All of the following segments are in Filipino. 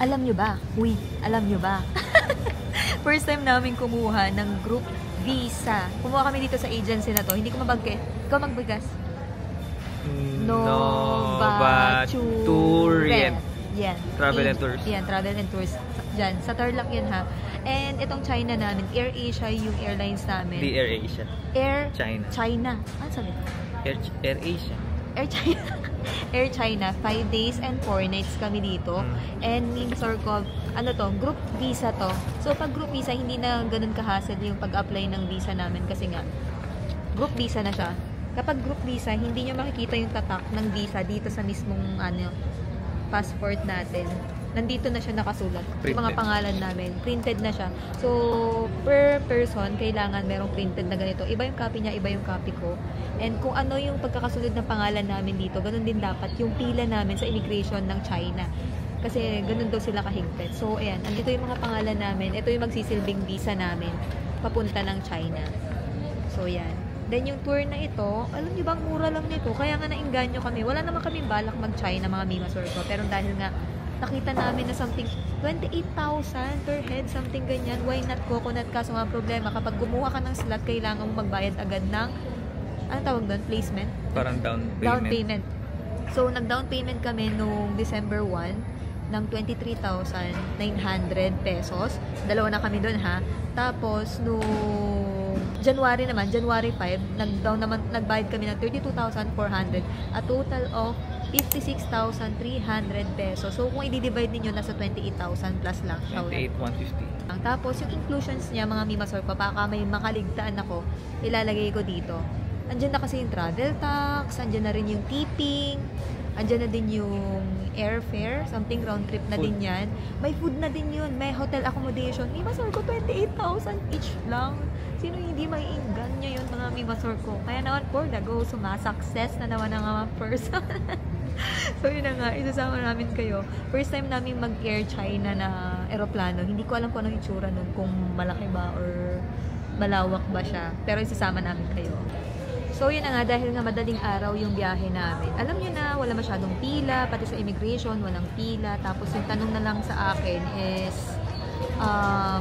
Alam nyo ba? Uy, alam nyo ba? First time namin kumuha ng group visa. Kumuha kami dito sa agency na to. Hindi ko mabagke. Ikaw magbagas. Nova Tourist. Yan. Travel and Tours. Yan, Travel and Tours. Diyan, sa Tarlac yan ha. And itong China namin, Air Asia yung airlines namin. The Air Asia. Air China. China. Ano sabi? Air Asia. Air China. Air China. 5 days and 4 nights kami dito. And sort of, ano to, group visa to. So pag group visa, hindi na ganun ka-hassle yung pag-apply ng visa namin kasi nga, group visa na siya. Kapag group visa, hindi nyo makikita yung tatak ng visa dito sa mismong passport natin. Nandito na siya nakasulat. Yung mga pangalan namin, printed na siya. So, per person, kailangan merong printed na ganito. Iba yung copy niya, iba yung copy ko. And kung ano yung pagkakasunod ng pangalan namin dito, ganun din dapat yung pila namin sa immigration ng China. Kasi ganun daw sila kahigpit. So, ayan, andito yung mga pangalan namin. Ito yung magsisilbing visa namin papunta ng China. So, yan. Then, yung tour na ito, alam niyo bang mura lang nito? Kaya nga nainganyo kami. Wala naman kami balak mag-China, mga Mimasor ko. Pero dahil nga, nakita namin na something, 28,000 per head, something ganyan. Why not coconut ka? So, mga problema, kapag gumawa ka ng slot, kailangan mo magbayad agad ng, ano tawag doon? Placement? Parang down payment. Down payment. So, nag-down payment kami noong December 1 ng 23,900 pesos. Dalawa na kami doon ha. Tapos, noong January naman, January 5, nagbayad kami ng 32,400, a total of 56,300 pesos. So, kung i-divide ninyo, nasa 28,000 plus lang siya. 28,150. Tapos, yung inclusions niya, mga Mimasor, baka may makaligtaan ako, ilalagay ko dito. Andyan na kasi yung travel tax, andyan na rin yung tipping, andyan na din yung airfare, something round trip na din yan. May food na din yun, may hotel accommodation. Mimasor ko, 28,000 each lang. Sino hindi maiinggan nyo yun, mga Mimasor ko? Kaya naman, for the go, sumasukses na naman ang mga person. So, yun na nga, isasama namin kayo. First time namin mag-Air China na aeroplano. Hindi ko alam kung anong itsura nun, kung malaki ba or malawak ba siya. Pero isasama namin kayo. So, yun na nga, dahil nga madaling araw yung biyahe namin. Alam nyo na, wala masyadong pila, pati sa immigration, walang pila. Tapos, yung tanong na lang sa akin is,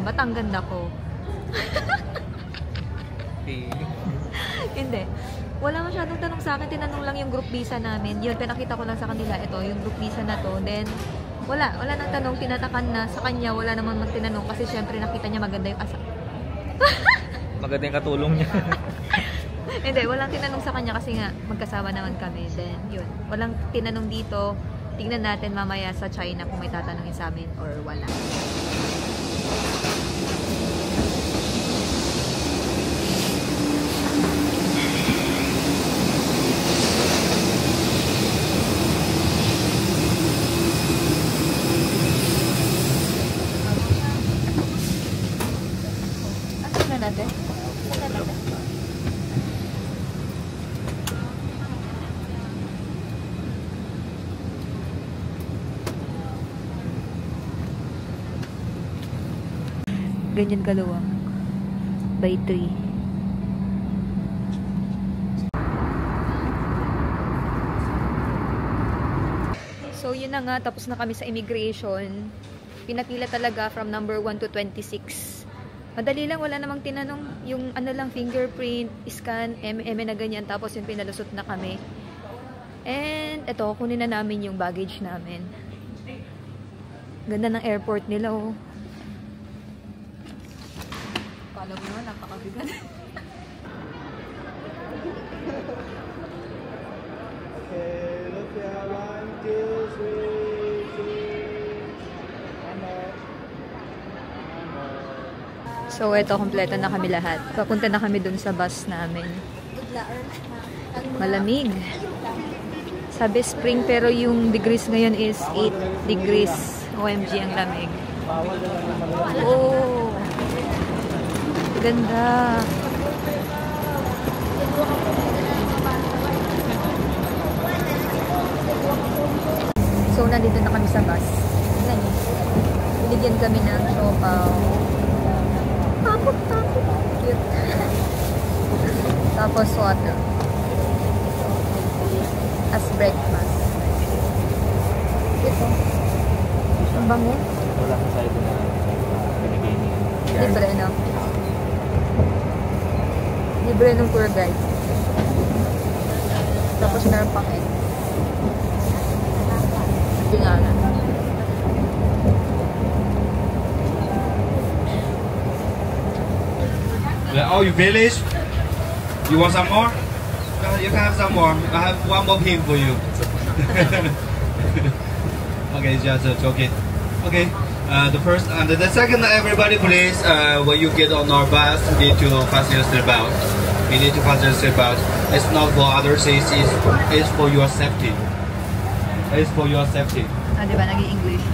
ba't ang ganda ko? Hindi. Wala masyadong tanong sa akin. Tinanong lang yung group visa namin. Yun, pinakita ko lang sa kanila. Ito, yung group visa na to. Then, wala nang tanong. Tinatakan na sa kanya. Wala naman magtinanong. Kasi syempre nakita niya maganda yung asa. Maganda yung katulong niya. Hindi, walang tinanong sa kanya kasi nga magkasama naman kami. Then, yun. Walang tinanong dito. Tingnan natin mamaya sa China kung may tatanungin sa amin or wala. Natin. Ganyan kaluwang by 3. So yun na nga, tapos na kami sa immigration. Pinapila talaga from number 1 to 26. Madali lang, wala namang tinanong. Yung ano lang, fingerprint, scan, na ganyan. Tapos yung pinalusot na kami. And eto, kunin na namin yung baggage namin. Ganda ng airport nila, oh. Kala mo naman, napakabigat. Okay, look here, 1, 2, 3, So, ito, kompleto na kami lahat. Papunta na kami dun sa bus namin. Malamig. Sabi spring, pero yung degrees ngayon is 8 degrees. OMG, ang lamig. Oh! Ganda! So, nandito na kami sa bus. Binigyan kami ng siopaw. Cute. Tapos water. As breakfast. Ito. Ang bango. Wala sa side na binigay niya. Libre, no? Libre ng tour guide. Tapos meron pang egg. Pingalan. Oh, you finished? You want some more? You can have some more. I have one more pin for you. Okay, just joking. Okay, the first and the second, everybody please, when you get on our bus, you need to fasten your seatbelt. You need to fasten your seatbelt. It's not for other things, it's for your safety. It's for your safety. Ah, di ba? Nag-i-English.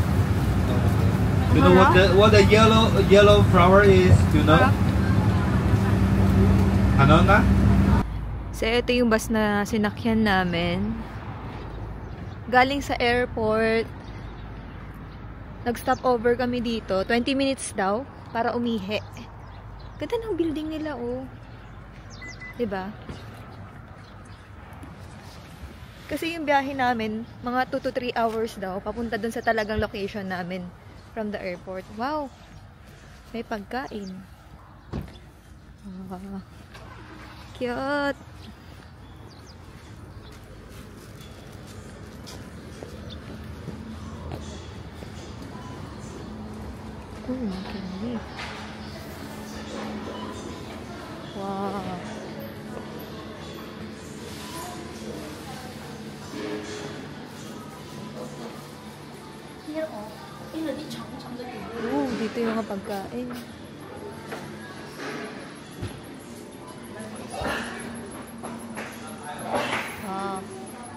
You know what the yellow flower is? Do you know? Ano na? So, ito yung bus na sinakyan namin. Galing sa airport. Nag-stop over kami dito. 20 minutes daw para umihi. Ganda ng building nila, oh. Diba? Kasi yung biyahe namin, mga 2 to 3 hours daw, papunta dun sa talagang location namin from the airport. Wow! May pagkain. Wow. Cute! Okay. Wow. Dito yung mga pagkain. Wow.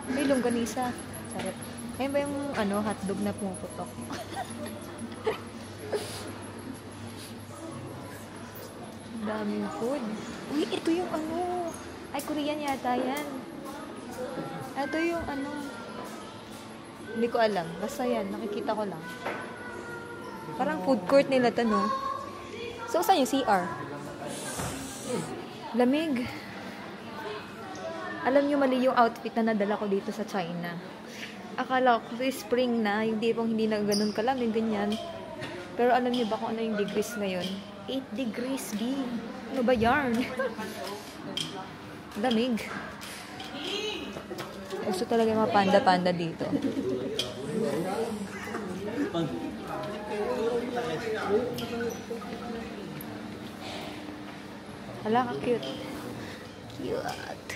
May longganisa. Sarap. Ayun ba yung hotdog na pumuputok? Daming food. Uy, ito yung ay, Korean yata yan. Ito yung hindi ko alam. Basta yan, nakikita ko lang. Parang food court nila to, no? So, saan yung CR? Lamig. Alam nyo, mali yung outfit na nadala ko dito sa China. Akala ko spring na, yung tipong hindi na ganun kalamig, ganyan. Pero alam nyo ba kung ano yung degrees ngayon? 8 degrees, B. Ano ba yarn? Lamig. Gusto talaga yung mga panda-panda dito. Hala, ka cute. Cute.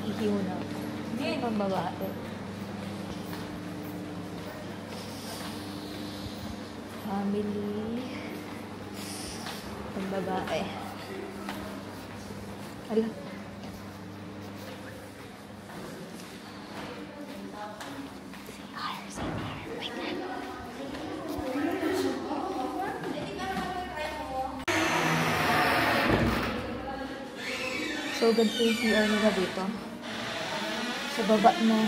Iihiw na ako. Pambabae. Family. Pambabae. Hala. So, ganito yung CR nila dito. Sa baba na.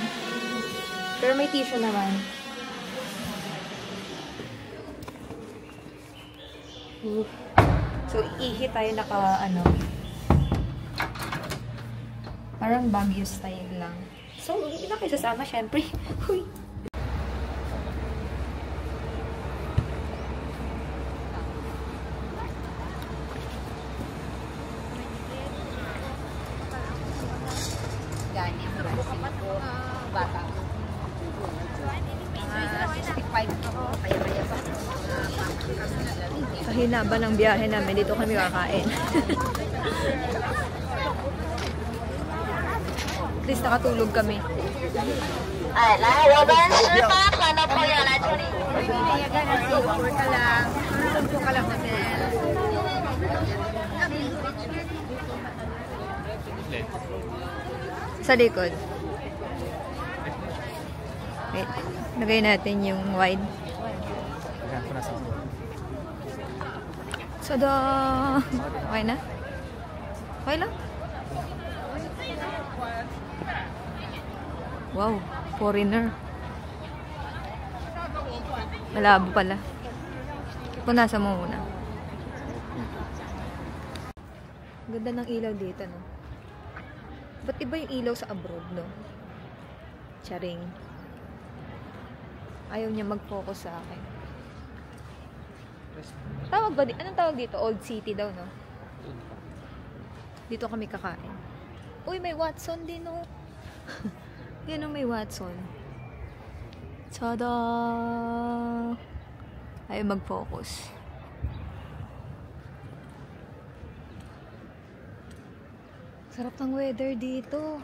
Pero may tissue naman. So, ihi tayo parang Baguio style lang. So, hindi na kayo sasama, syempre. Huy! Bata. 65 ako. Kaya pa. Sa hinaba ng biyahe namin, dito kami kakain. At least nakatulog kami. Ay, lahat. Waban, sirpa. Paano po yan? Actually, pinayagan na si Uber ka lang. Tulog po ka lang hotel. Sa likod. Wait. Lagay natin yung wide. Sada! Okay na? Okay lang? Wow, foreigner. Malabo pala. Punasan mo muna. Ganda ng ilaw dito, no? Ba't iba yung ilaw sa abroad, no? Charing. Ayaw niya mag-focus sa akin. Tawag ba? Anong tawag dito? Old City daw, no? Dito kami kakain. Uy, may Watson din, no? Yan, may Watson. Tada! Ayaw mag-focus. Sarap ng weather dito.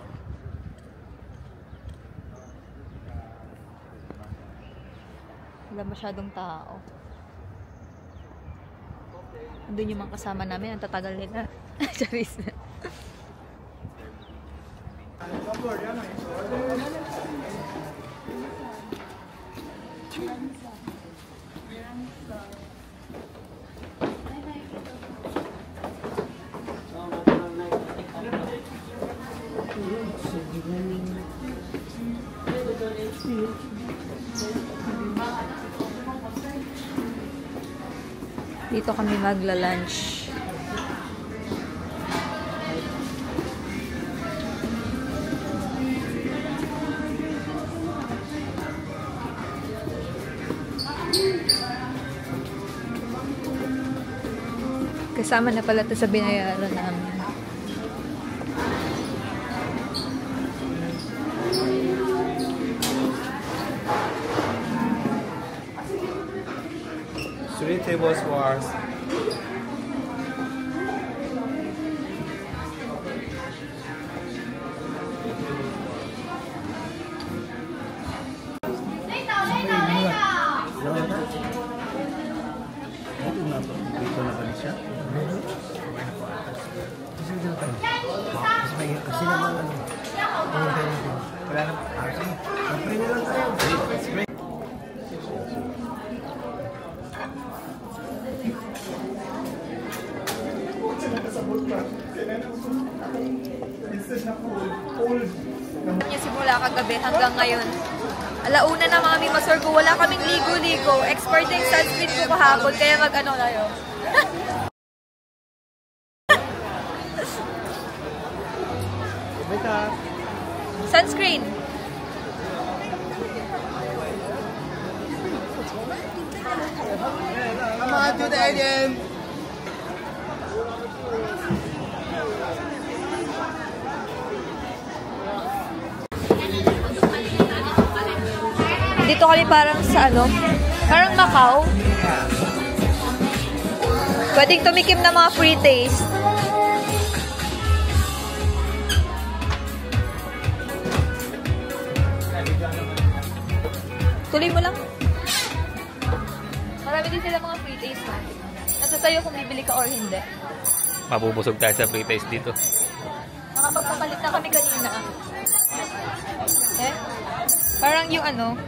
Wala masyadong tao. Andun yung mga kasama namin, ang tatagal nila. Charis na. Dito kami magla-lunch. Kasama na pala ito sa binayaran namin. Three tables for Simula kagabi hanggang ngayon. Alauna na mga mimasor ko, wala kaming ligo-ligo. Expert yung sunscreen ko kahapon, kaya mag-ano tayo. Sunscreen. Come on to the alien. Dito kami parang sa ano, parang Macau. Pwedeng tumikim ng mga free taste. Tuloy mo lang. Marami din sila mga free taste. Nasa sa'yo kung bibili ka or hindi. Mabubusog tayo sa free taste dito. Nakapagpapalit na kami kanina. Eh? Parang yung ano,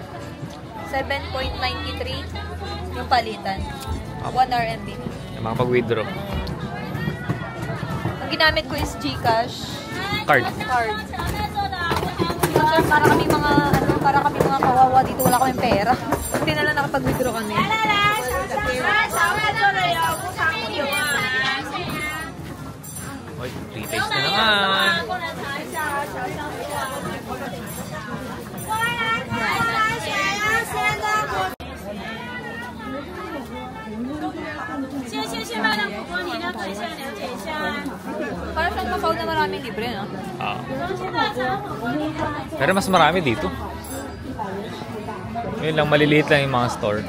7.93 yung palitan. 1 RMB. Yung mga pag-withdraw. Ang ginamit ko is GCash. Card. Sir, para kami mga kawawa dito, wala kaming pera. Hindi na lang nakapag-withdraw kami. Oy, free taste na naman. Parang siyang Macau na maraming libre, no? Pero mas marami dito. Yun lang, maliliit lang yung mga store.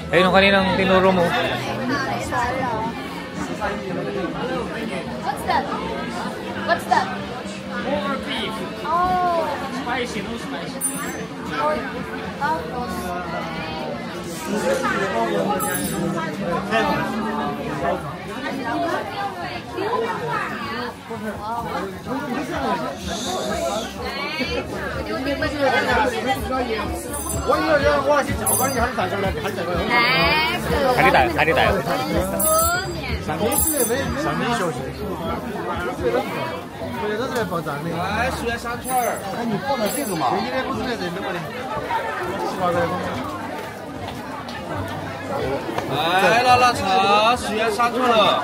Ayun yung kaninang tinuro mo. What's that? What's that? Over beef. Oh. Spicy, no spicy. Or, Kali tayo.来，薯三串儿。哎，你放的这个嘛？今天不是那个的，来了，拉茶，10元3串了。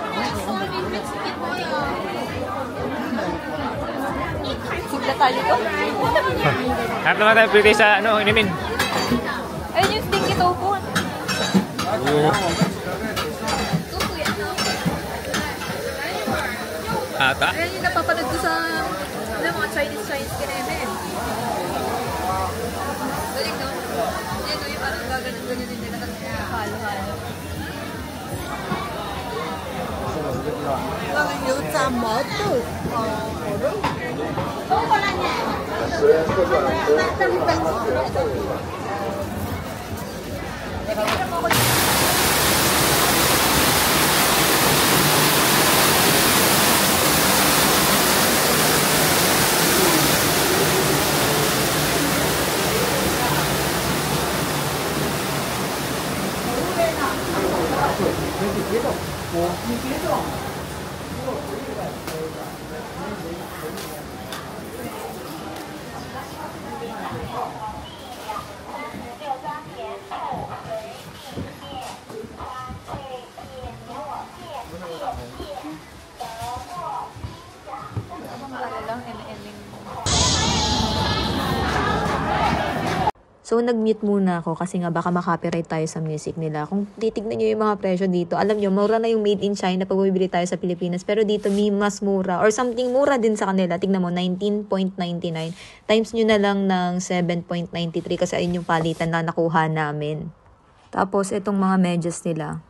sali to? Hanap naman tayo pretty sa ano, inumin. Ayun yung stinky tofu. Ata? Ayun yung napapanood ko sa mga Chinese kineme. Galing no? Ayun yung parang gaganon-ganon din nila kasi halo-halo. So, nag-mute muna ako kasi nga baka makopyright tayo sa music nila. Kung titignan nyo yung mga presyo dito, alam nyo, mura na yung made in China pag bumibili tayo sa Pilipinas. Pero dito, may mas mura or something mura din sa kanila. Tignan mo, 19.99. Times nyo na lang ng 7.93 kasi ayun yung palitan na nakuha namin. Tapos, itong mga medyas nila.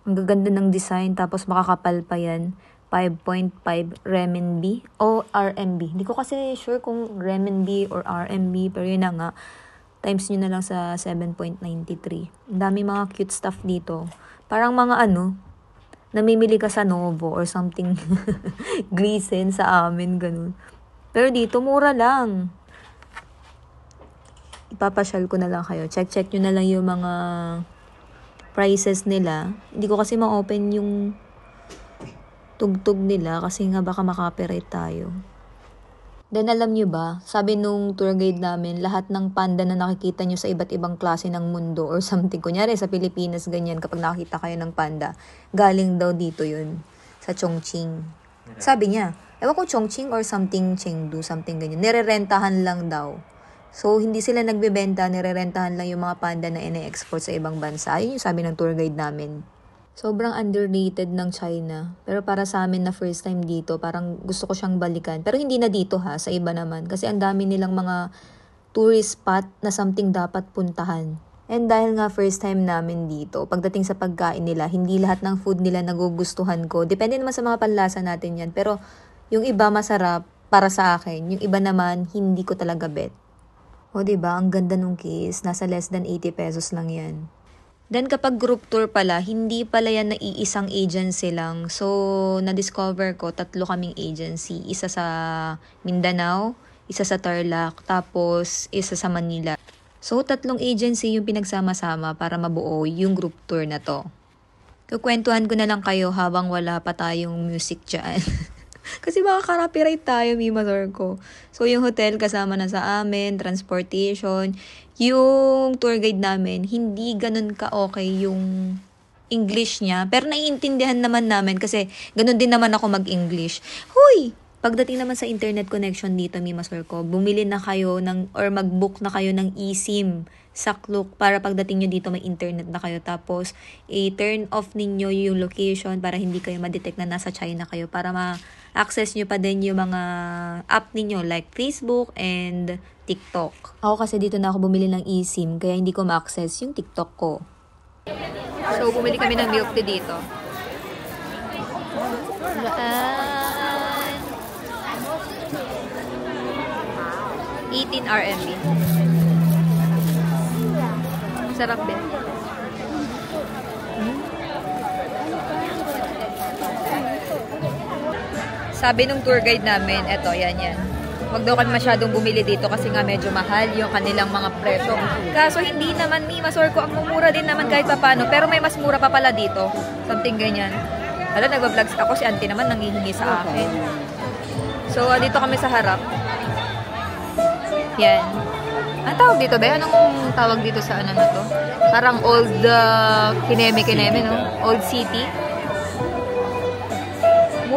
Ang gaganda ng design, tapos makakapal pa yan. 5.5 renminbi o RMB. Hindi ko kasi sure kung renminbi or RMB, pero yun na nga. Times nyo na lang sa 7.93. Ang dami mga cute stuff dito. Parang mga namimili ka sa Novo or something glisten sa amin, ganun. Pero dito, mura lang. Ipapasyal ko na lang kayo. Check nyo na lang yung mga prices nila. Hindi ko kasi ma-open yung tugtog nila kasi nga baka makopyright tayo. Then alam nyo ba, sabi nung tour guide namin, lahat ng panda na nakikita nyo sa iba't ibang klase ng mundo or something, kunyari sa Pilipinas ganyan, kapag nakakita kayo ng panda, galing daw dito yun, sa Chongqing. Sabi niya, ewan ko Chongqing or something Chengdu, something ganyan, nirerentahan lang daw. So hindi sila nagbebenta, nirerentahan lang yung mga panda na ine-export sa ibang bansa. Yun yung sabi ng tour guide namin. Sobrang underrated ng China. Pero para sa amin na first time dito, parang gusto ko siyang balikan. Pero hindi na dito sa iba naman. Kasi ang dami nilang mga tourist spot na something dapat puntahan. And dahil nga first time namin dito, pagdating sa pagkain nila, hindi lahat ng food nila nagugustuhan ko. Depende naman sa mga panlasa natin yan. Pero yung iba masarap para sa akin. Yung iba naman, hindi ko talaga bet. O diba, ang ganda nung case. Nasa less than 80 pesos lang yan. Then kapag group tour pala, hindi pala yan na iisang agency lang. So, na-discover ko, 3 kaming agency. Isa sa Mindanao, isa sa Tarlac, tapos isa sa Manila. So, 3 agency yung pinagsama-sama para mabuo yung group tour na to. Kukwentuhan ko na lang kayo habang wala pa tayong music dyan. Kasi baka copyright tayo, Mimasor ko. So, yung hotel kasama na sa amin, transportation, yung tour guide namin, hindi ganun ka-okay yung English niya. Pero naiintindihan naman namin kasi ganun din naman ako mag-English. Huy! Pagdating naman sa internet connection dito, Mimasor ko, bumili na kayo or mag-book na kayo ng eSIM sa Klook para pagdating nyo dito may internet na kayo. Tapos, i-turn off ninyo yung location para hindi kayo ma-detect na nasa China kayo. Para ma-access nyo pa din yung mga app ninyo like Facebook and TikTok. Ako kasi dito na ako bumili ng eSIM kaya hindi ko ma-access yung TikTok ko. So, bumili kami ng milk tea dito. 18 RMB. Sarap din. Sabi nung tour guide namin, eto, yan. Wag daw kami masyadong bumili dito kasi nga medyo mahal yung kanilang mga presyo. Kaso hindi naman, Mimasor ko, ang mumura din naman kahit papano. Pero may mas mura pa pala dito. Something ganyan. Hala, nagba-vlogs ako. Si auntie naman nangihingi sa akin. So, dito kami sa harap. Yan. Ang tawag dito ba? Anong tawag dito sa ano na to? Parang old Kineme, no? Old city.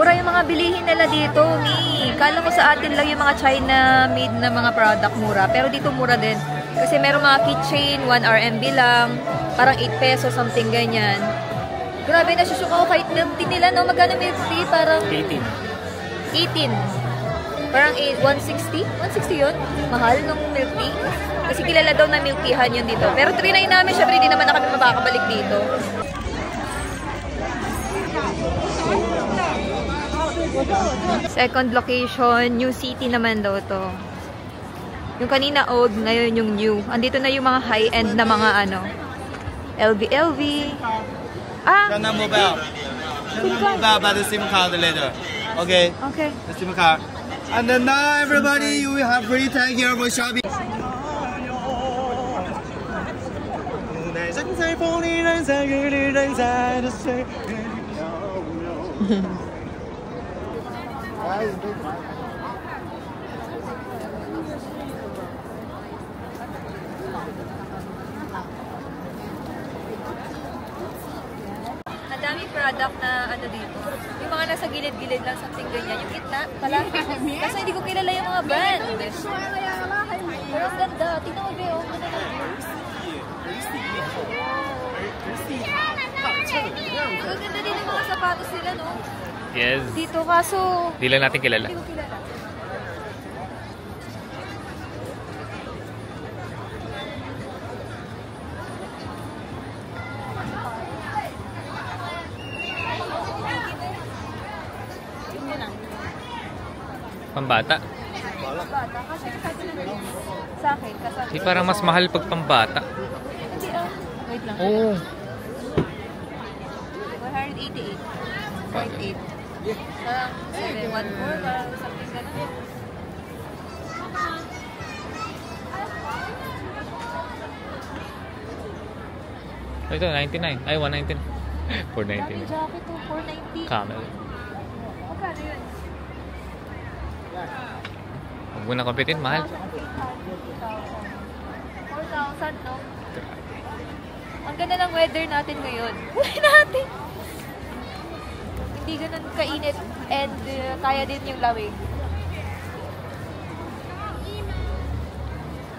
Mura yung mga bilihin nila dito, Mi. Kala ko sa atin lang yung mga China-made na mga product mura. Pero dito mura din. Kasi meron mga keychain, 1 RMB lang. Parang 8 pesos, something ganyan. Grabe, nasusok ako kahit milk tea nila, no? Magkano milk tea? Parang 18. 18. Parang 160? 160 yun? Mahal nung milk tea. Kasi kilala daw na milk teahan yun dito. Pero trinay namin, syempre hindi naman na kami makakabalik dito. Second location, New City naman daw to. Yung kanina old, ngayon yung new. Andito na yung mga high-end na mga ano. LV. Ah! Got number mobile. Mobile by the SIM card later. Okay. Okay. The SIM card. And then now everybody, you will have free time here for shopping. Ang dami product na ano dito. Yung mga nasa gilid-gilid lang, something ganyan. Yung gitna pala. Kasi hindi ko kilala yung mga brand. Pero ang ganda. Tingnan mo ba yung ano na ang ganda din yung mga sapatos nila, no? Yes. Dito kaso... Hindi lang natin kilala. Hindi ko kilala. Pambata. Pambata. Kasi sabi na sa akin. Di parang mas mahal pag pambata. Hindi wait lang. Oo. 188. 0.8. Parang 714. Parang something ganun. Ito, 99. Ay, 199. 499. Jacket to 490. Camel. Magkano yun? Huwag mo na kompitin, mahal. 4,000, no? Ang ganda ng weather natin ngayon. Uwi natin! Hindi ganun kainit and kaya din yung lamig.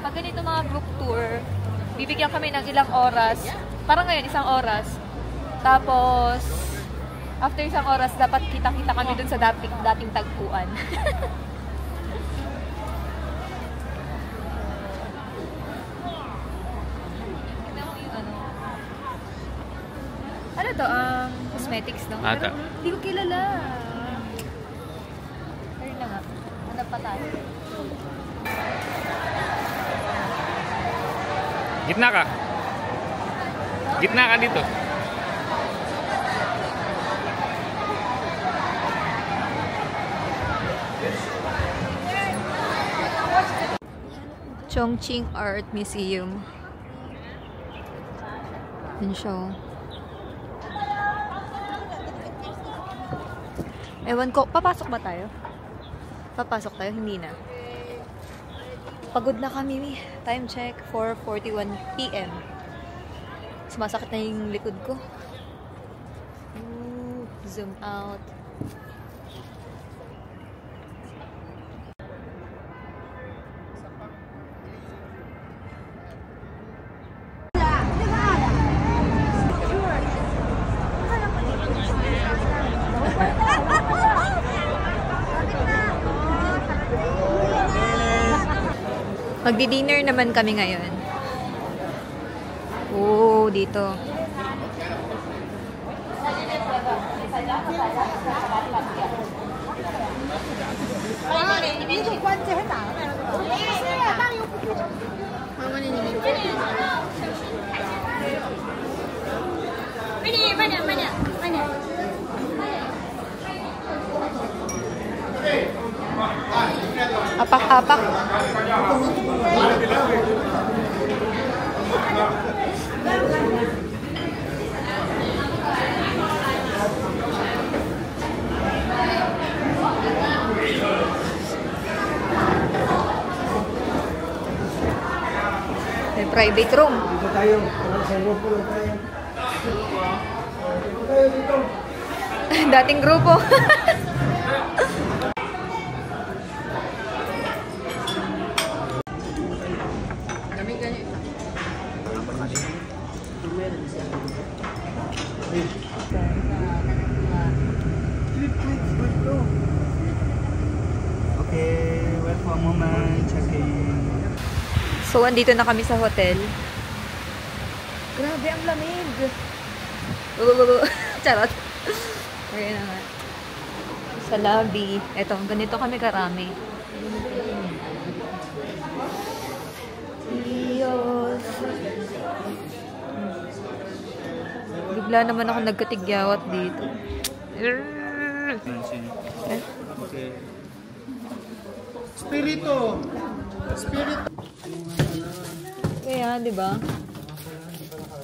Pag ganito mga group tour, bibigyan kami ng ilang oras. Parang ngayon, 1 oras. Tapos, after 1 oras, dapat kita-kita kami dun sa dating tagpuan. Ano to? Cosmetics, no? Ata. Pero hindi ko kilala. Ayun na nga. Hanap pa tayo. Gitna ka. Gitna ka dito. Chongqing Art Museum. Yun siya. Ewan ko, papasok ba tayo? Papasok tayo? Hindi na. Pagod na kami. Time check, 4:41 PM. Sumasakit na yung likod ko. Zoom out. Magdi-dinner naman kami ngayon. Oh, dito. Apak-apak. May private room. Dito tayo. Sa grupo lang tayo. Dito tayo dito. Dating grupo. One moment, check-in. So, andito na kami sa hotel. Grabe, ang lamig. Charot. Okay naman. Sa lobby. Eto, ganito kami karami. Diyos. Bigla naman ako nagkatigyawat dito. Okay. Spirito. Kaya, di ba?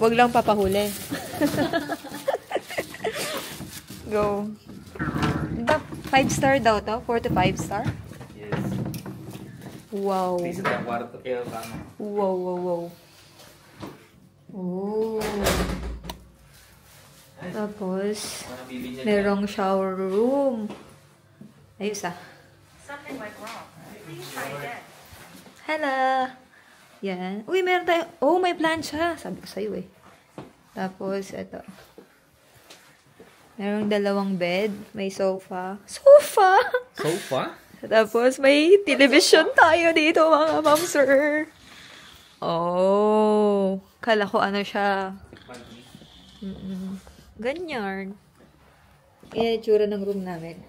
Huwag lang papahuli. Go. Diba, 5-star daw to? 4 to 5-star? Yes. Wow. Please ka kwarto kayo kamo. Wow. Oh. Tapos, merong shower room. Ayos ah. Something went wrong. Please try again. Hello! Yan. Uy, meron tayo. Oh, may plancha. Sabi ko sa'yo eh. Tapos, eto. Merong 2 bed. May sofa. Sofa! Sofa? Tapos, may television tayo dito, mga ma'am, sir. Oh. Kala ko ano siya. Ganyan. Yan yung tsura ng room namin.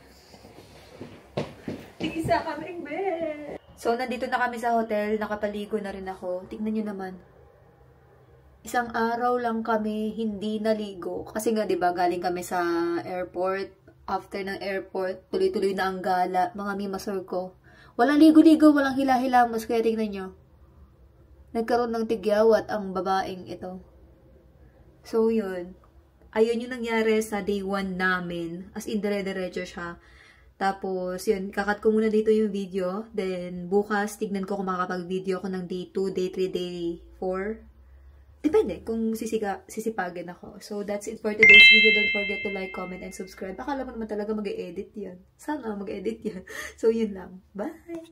Isa kaming bed. So, nandito na kami sa hotel. Nakapaligo na rin ako. Tignan nyo naman. Isang araw lang kami hindi naligo. Kasi nga, diba, galing kami sa airport. After ng airport, tuloy-tuloy na ang gala. Mga mimasor ko. Walang ligo-ligo, walang hila-hilamos. Kaya tignan nyo. Nagkaroon ng tigyawat ang babaeng ito. So, yun. Ayun yung nangyari sa day 1 namin. As in, dire-diretso siya. Tapos, yun, kakat ko muna dito yung video. Then, bukas, tignan ko kung makakapag-video ako ng day 2, day 3, day 4. Depende kung sisipagin ako. So, that's it for today's video. Don't forget to like, comment, and subscribe. Akala mo naman talaga mag-e-edit yan. Sana mag-edit yan. So, yun lang. Bye!